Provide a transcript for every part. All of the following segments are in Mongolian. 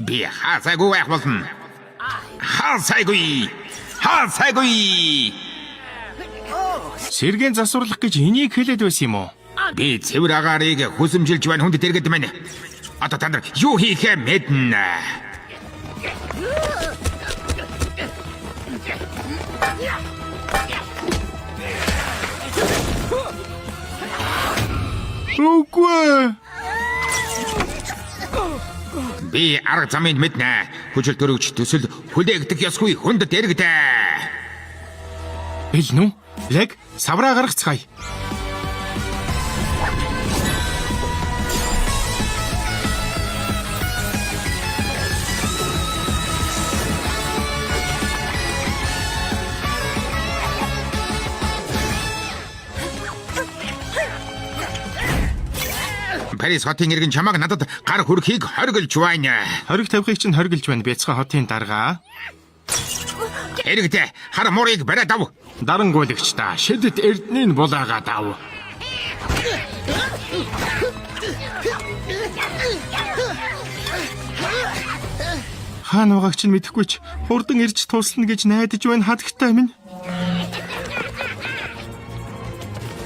Би хаасайгүй байх болно. Хаасайгүй. Сэргийн засварлах гэж энийг хэлээд байсан юм уу? Би цэвэр агаарыг хүсэмжилж байна хүнд дэргэд мэнэ. Одоо та нар юу хийхээ мэднэ. Үгүй. Би арга замыг мэднэ. Хүчил төрөгч төсөл хүлээгдэх ёсгүй хүнд дэргэдэ. Бэлнү? Лэг савраа гаргацгаая. Парис хотын иргэн чамааг надад гар хүрхийг хоригдж байна. Хориг тавихыг чинь хоригдж байна. Бяцхан хотын дарга. Иргэдэ хар муурыг бариад ав. Дарангуйлагч та шидэт эрднийг булаагаад ав. Хаан угааг чинь мэдэхгүй ч хурдан ирж тулсна гэж найдаж байна хадагтай минь.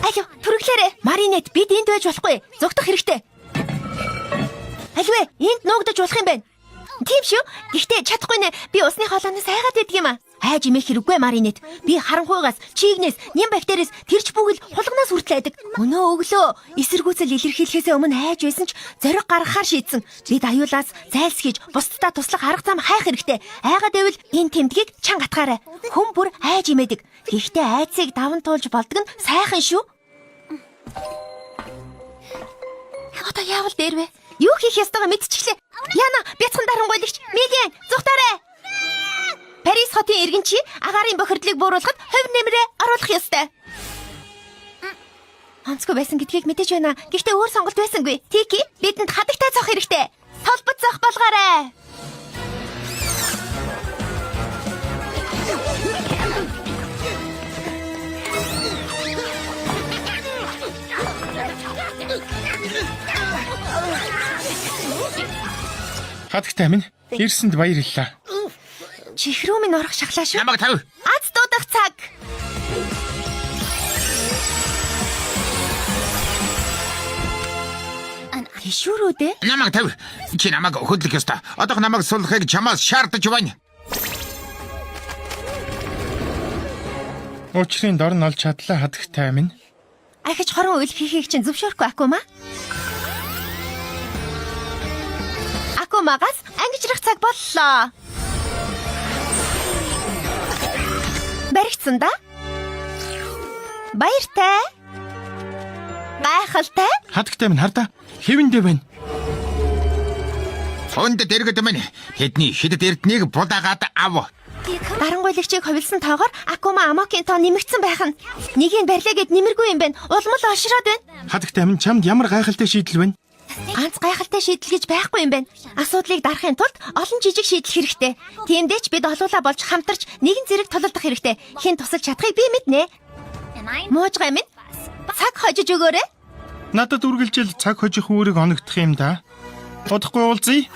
Алуу, түргэлээрээ. Маринет бид энд байж болохгүй. Зогтох хэрэгтэй. Алуу, энд нуугдаж болох юм байна. Тийм шүү. Гэхдээ чадахгүй нэ. Би усны хоолойноос айгаад байдаг юм аа. Хайж имэх хэрэггүй Маринет. Би харанхуйгаас, чигнээс, ням бактериэс тэрч бүгэл хулганаас хүртэл айдаг. Өнөө өглөө эсэргүүцэл илэрхийлэхээс өмнө хайж байсан ч зориг гаргахаар шийдсэн. Бид аюулаас зайлсхийж, бусдаа туслах арга зам хайх хэрэгтэй. Айгаад байвал энэ тэмдгийг чанга атгаарай. Хүн бүр хайж имэдэг. Гэхдээ айцыг даван туулж болдог нь сайхан шүү. Одоо яавал дээр вэ? Юу хийх ёстойгоо мэдчихлээ. Яна, бяцхан дарангуйлагч, Мегэн, зүхтаарай. Парис хотын иргэн чи агаарын бохирдлыг бууруулахад хувь нэмрээ оруулах ёстой. Онцгой байсан гэдгийг мэдэж байна. Гэхдээ өөр сонголт байсангүй. Тики, бидэнд хадагтай цох хэрэгтэй. Толбот цох болгоорой. Хадагтай минь ирсэнд баярлалаа. Чихрүү минь орох шахлаа шүү. Намайг тав. Аз дуудах цаг. Тэшүүрүүдээ? Намайг тав. Чи намайг хөдлөх ёстой. Одоо намайг суллахыг чамаас шаардаж байна. Учрын дорн олж чадлаа хадагтай минь. Ахиж хорон үйл хийхийг чинь зөвшөөрөхгүй Акума. Акумагаас ангижрах цаг боллоо. Баригдсан да? Баяртай. Гайхалтай. Хадагтай минь хардаа хэвэндээ байна. Хүнд дэргэд мэнэ. Тэдний шидэт эрднийг булаагаад ав. Дарангуйлагчийг ховлсон тоогоор Акума Амокийн тоо нэмэгдсэн байх нь. Нэгийг барьлаа гэд нэмэргүй юм байна. Улмал олшроод байна. Хадагтай минь чамд ямар гайхалтай шийдэл байна? Ганц гайхалтай шийдэл гэж байхгүй юм байна. Асуудлыг дарахын тулд олон жижиг шийдэл хэрэгтэй. Тиймдээ ч бид олуулаа болж хамтарч нэгэн зэрэг тололдох хэрэгтэй. Хэн тусалж чадахыг би мэднэ. Муужгай минь. Цаг хожиж өгөөрэй. Надад үргэлжил цаг хожих үүрэг оногдох юм да. Удахгүй уулзъя.